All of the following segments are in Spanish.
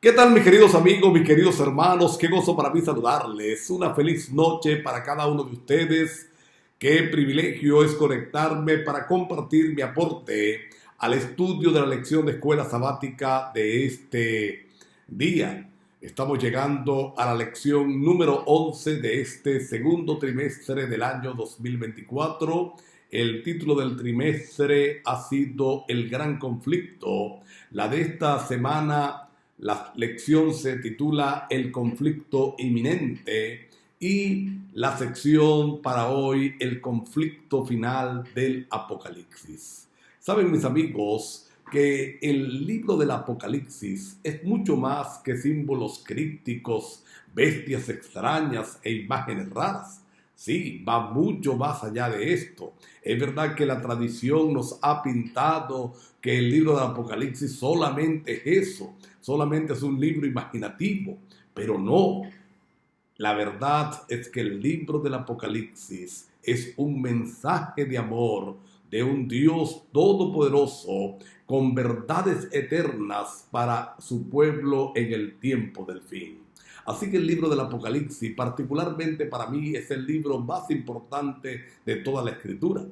¿Qué tal, mis queridos amigos, mis queridos hermanos? Qué gozo para mí saludarles. Una feliz noche para cada uno de ustedes. Qué privilegio es conectarme para compartir mi aporte al estudio de la lección de escuela sabática de este día. Estamos llegando a la lección número 11 de este segundo trimestre del año 2024. El título del trimestre ha sido El Gran Conflicto. La de esta semana, la lección se titula El conflicto inminente y la sección para hoy, el conflicto final del Apocalipsis. Saben, mis amigos, que el libro del Apocalipsis es mucho más que símbolos crípticos, bestias extrañas e imágenes raras. Sí, va mucho más allá de esto. Es verdad que la tradición nos ha pintado que el libro del Apocalipsis solamente es eso, solamente es un libro imaginativo, pero no. La verdad es que el libro del Apocalipsis es un mensaje de amor de un Dios todopoderoso con verdades eternas para su pueblo en el tiempo del fin. Así que el libro del Apocalipsis, particularmente para mí, es el libro más importante de toda la Escritura,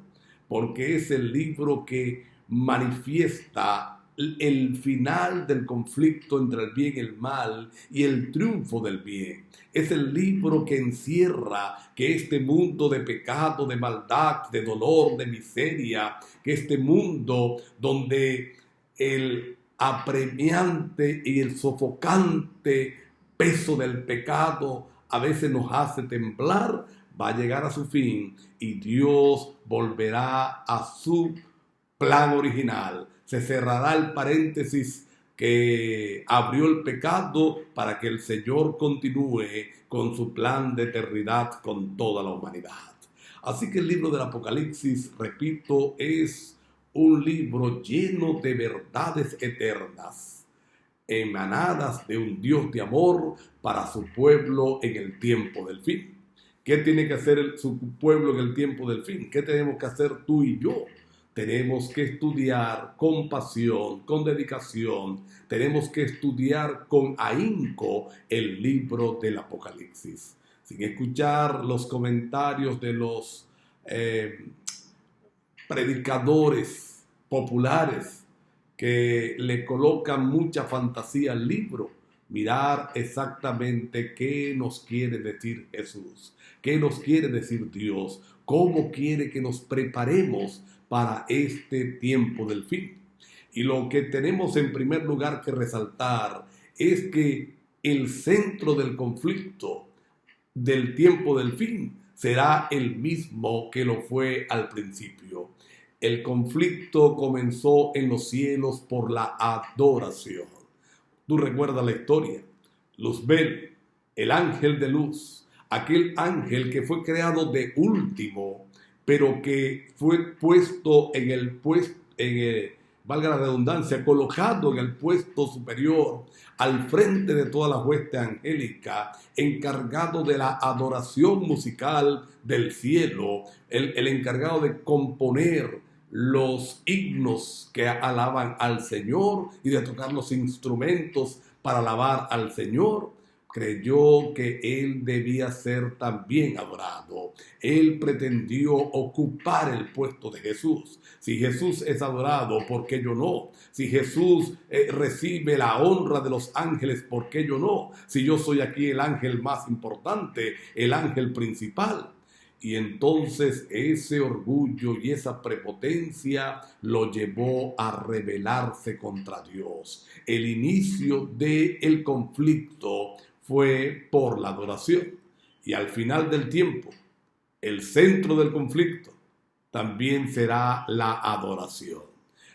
porque es el libro que manifiesta el final del conflicto entre el bien y el mal y el triunfo del bien. Es el libro que encierra que este mundo de pecado, de maldad, de dolor, de miseria, que este mundo donde el apremiante y el sofocante peso del pecado a veces nos hace temblar, va a llegar a su fin y Dios volverá a su plan original. Se cerrará el paréntesis que abrió el pecado para que el Señor continúe con su plan de eternidad con toda la humanidad. Así que el libro del Apocalipsis, repito, es un libro lleno de verdades eternas, emanadas de un Dios de amor para su pueblo en el tiempo del fin. ¿Qué tiene que hacer su pueblo en el tiempo del fin? ¿Qué tenemos que hacer tú y yo? Tenemos que estudiar con pasión, con dedicación. Tenemos que estudiar con ahínco el libro del Apocalipsis. Sin escuchar los comentarios de los predicadores populares que le colocan mucha fantasía al libro, mirar exactamente qué nos quiere decir Jesús, qué nos quiere decir Dios, cómo quiere que nos preparemos para este tiempo del fin. Y lo que tenemos en primer lugar que resaltar es que el centro del conflicto del tiempo del fin será el mismo que lo fue al principio. El conflicto comenzó en los cielos por la adoración. Tú recuerdas la historia. Luzbel, el ángel de luz, aquel ángel que fue creado de último, pero que fue puesto en el puesto, valga la redundancia, colocado en el puesto superior, al frente de toda la hueste angélica, encargado de la adoración musical del cielo, el encargado de componer los himnos que alaban al Señor y de tocar los instrumentos para alabar al Señor. Creyó que él debía ser también adorado. Él pretendió ocupar el puesto de Jesús. Si Jesús es adorado, ¿por qué yo no? Si Jesús recibe la honra de los ángeles, ¿por qué yo no? Si yo soy aquí el ángel más importante, el ángel principal. Y entonces ese orgullo y esa prepotencia lo llevó a rebelarse contra Dios. El inicio del conflicto fue por la adoración. Y al final del tiempo, el centro del conflicto también será la adoración.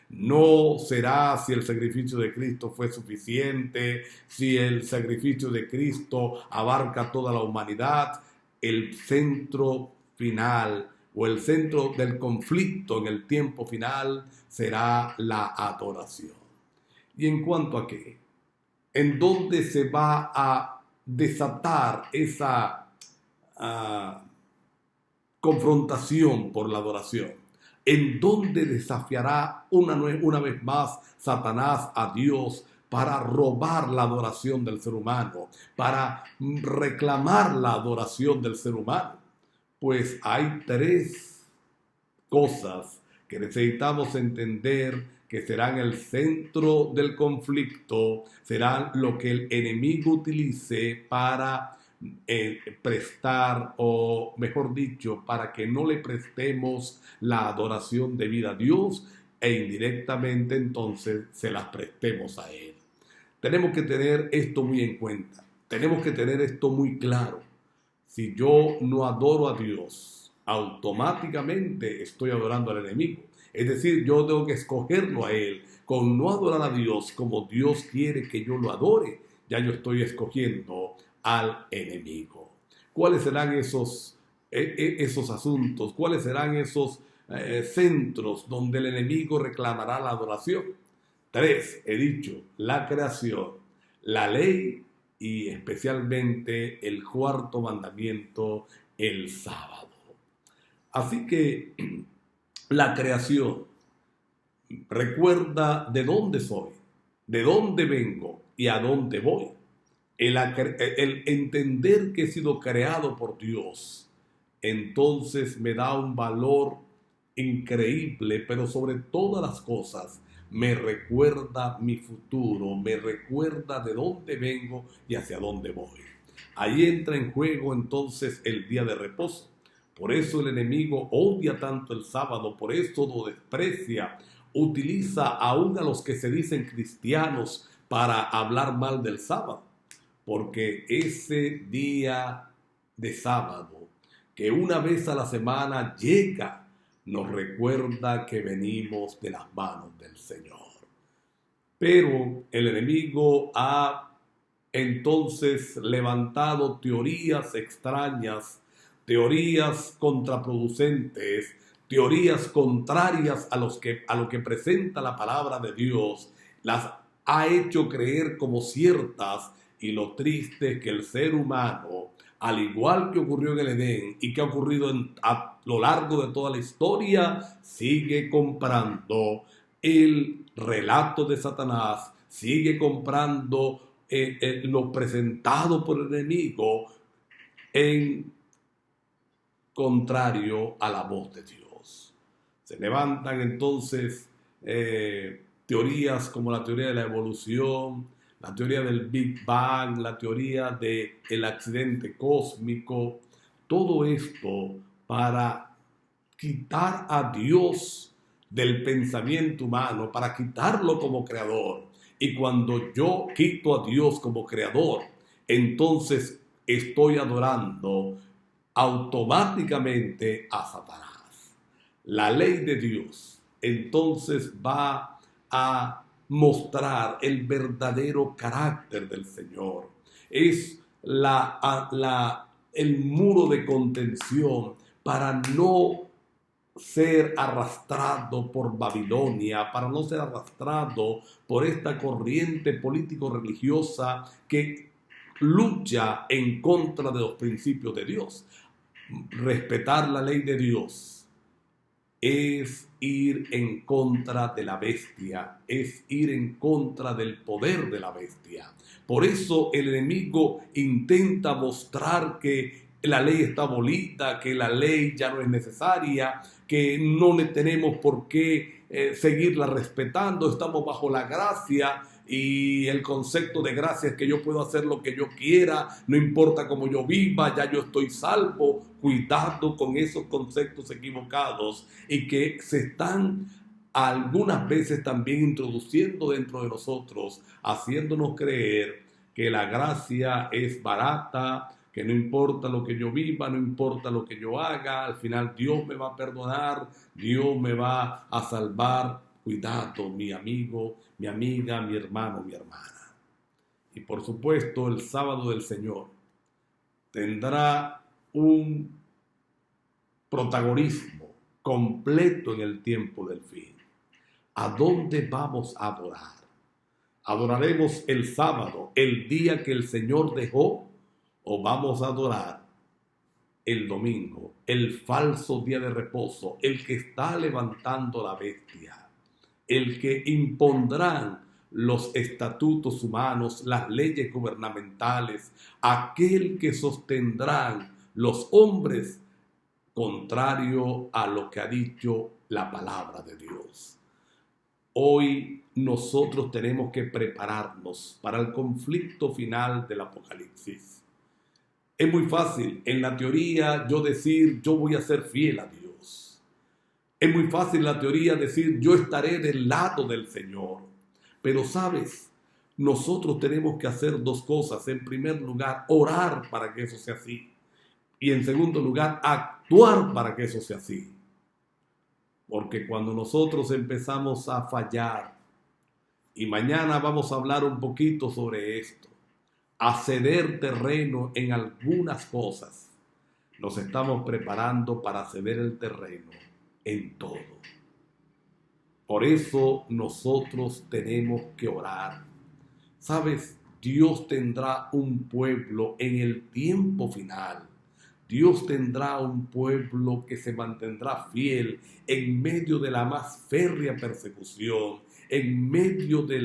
No será si el sacrificio de Cristo fue suficiente, si el sacrificio de Cristo abarca toda la humanidad. El centro final o el centro del conflicto en el tiempo final será la adoración. ¿Y en cuanto a qué? ¿En dónde se va a desatar esa confrontación por la adoración? ¿En dónde desafiará una vez más Satanás a Dios para robar la adoración del ser humano, para reclamar la adoración del ser humano. Pues hay tres cosas que necesitamos entender que serán el centro del conflicto, serán lo que el enemigo utilice para prestar, o mejor dicho, para que no le prestemos la adoración debida a Dios e indirectamente entonces se las prestemos a Él. Tenemos que tener esto muy en cuenta, tenemos que tener esto muy claro. Si yo no adoro a Dios, automáticamente estoy adorando al enemigo. Es decir, yo tengo que escogerlo a Él. Con no adorar a Dios como Dios quiere que yo lo adore, ya yo estoy escogiendo al enemigo. ¿Cuáles serán esos asuntos? ¿Cuáles serán esos centros donde el enemigo reclamará la adoración? Tres, he dicho: la creación, la ley y especialmente el cuarto mandamiento, el sábado. Así que la creación recuerda de dónde soy, de dónde vengo y a dónde voy. El entender que he sido creado por Dios, entonces me da un valor increíble, pero sobre todas las cosas me recuerda mi futuro, me recuerda de dónde vengo y hacia dónde voy. Ahí entra en juego entonces el día de reposo. Por eso el enemigo odia tanto el sábado, por eso lo desprecia, utiliza aún a los que se dicen cristianos para hablar mal del sábado, porque ese día de sábado, que una vez a la semana llega, nos recuerda que venimos de las manos del Señor. Pero el enemigo ha entonces levantado teorías extrañas, teorías contraproducentes, teorías contrarias a lo que presenta la palabra de Dios, las ha hecho creer como ciertas, y lo triste es que el ser humano, al igual que ocurrió en el Edén y que ha ocurrido a lo largo de toda la historia, sigue comprando el relato de Satanás, sigue comprando lo presentado por el enemigo en contrario a la voz de Dios. Se levantan entonces teorías como la teoría de la evolución, la teoría del Big Bang, la teoría del accidente cósmico, todo esto para quitar a Dios del pensamiento humano, para quitarlo como creador. Y cuando yo quito a Dios como creador, entonces estoy adorando automáticamente a Satanás. La ley de Dios entonces va a mostrar el verdadero carácter del Señor. Es el muro de contención para no ser arrastrado por Babilonia, para no ser arrastrado por esta corriente político-religiosa que lucha en contra de los principios de Dios. Respetar la ley de Dios es ir en contra de la bestia, es ir en contra del poder de la bestia. Por eso el enemigo intenta mostrar que la ley está abolida, que la ley ya no es necesaria, que no tenemos por qué seguirla respetando, estamos bajo la gracia. Y el concepto de gracia es que yo puedo hacer lo que yo quiera, no importa cómo yo viva, ya yo estoy salvo. Cuidado con esos conceptos equivocados y que se están algunas veces también introduciendo dentro de nosotros, haciéndonos creer que la gracia es barata, que no importa lo que yo viva, no importa lo que yo haga, al final Dios me va a perdonar, Dios me va a salvar. Cuidado, mi amigo, mi amiga, mi hermano, mi hermana. Y por supuesto, el sábado del Señor tendrá un protagonismo completo en el tiempo del fin. ¿A dónde vamos a adorar? ¿Adoraremos el sábado, el día que el Señor dejó? ¿O vamos a adorar el domingo, el falso día de reposo, el que está levantando la bestia, el que impondrán los estatutos humanos, las leyes gubernamentales, aquel que sostendrán los hombres contrario a lo que ha dicho la palabra de Dios. Hoy nosotros tenemos que prepararnos para el conflicto final del Apocalipsis. Es muy fácil en la teoría yo decir yo voy a ser fiel a Dios. Es muy fácil en la teoría decir yo estaré del lado del Señor. Pero sabes, nosotros tenemos que hacer dos cosas. En primer lugar, orar para que eso sea así. Y en segundo lugar, actuar para que eso sea así. Porque cuando nosotros empezamos a fallar, y mañana vamos a hablar un poquito sobre esto, a ceder terreno en algunas cosas, nos estamos preparando para ceder el terreno en todo. Por eso nosotros tenemos que orar. ¿Sabes? Dios tendrá un pueblo en el tiempo final. Dios tendrá un pueblo que se mantendrá fiel en medio de la más férrea persecución, en medio de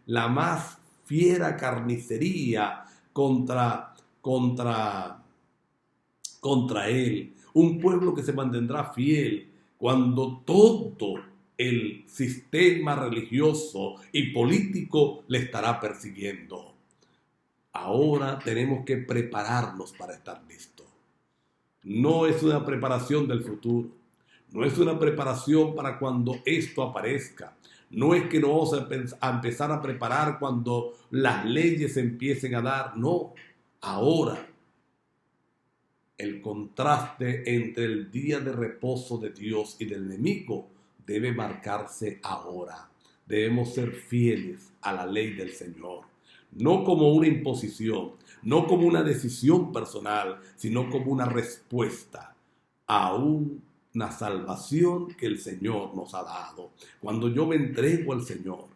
la más fiera carnicería contra él. Un pueblo que se mantendrá fiel cuando todo el sistema religioso y político le estará persiguiendo. Ahora tenemos que prepararnos para estar listos. No es una preparación del futuro. No es una preparación para cuando esto aparezca. No es que nos vamos a empezar a preparar cuando las leyes empiecen a dar. No, ahora. El contraste entre el día de reposo de Dios y del enemigo debe marcarse ahora. Debemos ser fieles a la ley del Señor. No como una imposición, no como una decisión personal, sino como una respuesta a una salvación que el Señor nos ha dado. Cuando yo me entrego al Señor,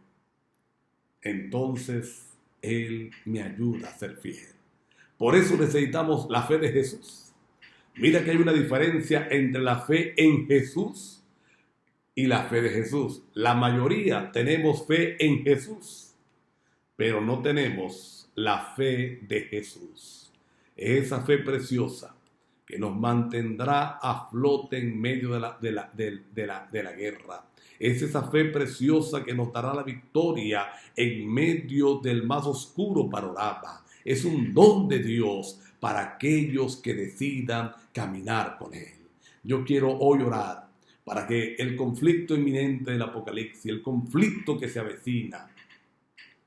entonces Él me ayuda a ser fiel. Por eso necesitamos la fe de Jesús. Mira que hay una diferencia entre la fe en Jesús y la fe de Jesús. La mayoría tenemos fe en Jesús, pero no tenemos la fe de Jesús. Esa fe preciosa que nos mantendrá a flote en medio de la guerra. Es esa fe preciosa que nos dará la victoria en medio del más oscuro panorama. Es un don de Dios para aquellos que decidan caminar con Él. Yo quiero hoy orar para que el conflicto inminente del Apocalipsis, el conflicto que se avecina,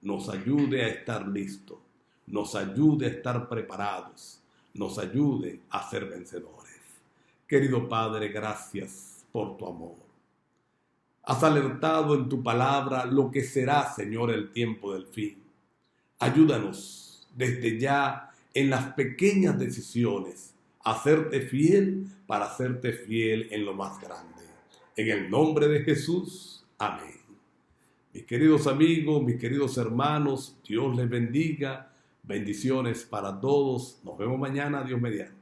nos ayude a estar listos, nos ayude a estar preparados, nos ayude a ser vencedores. Querido Padre, gracias por tu amor. Has alertado en tu palabra lo que será, Señor, el tiempo del fin. Ayúdanos desde ya en las pequeñas decisiones a hacerte fiel para hacerte fiel en lo más grande. En el nombre de Jesús, amén. Mis queridos amigos, mis queridos hermanos, Dios les bendiga. Bendiciones para todos. Nos vemos mañana, Dios mediante.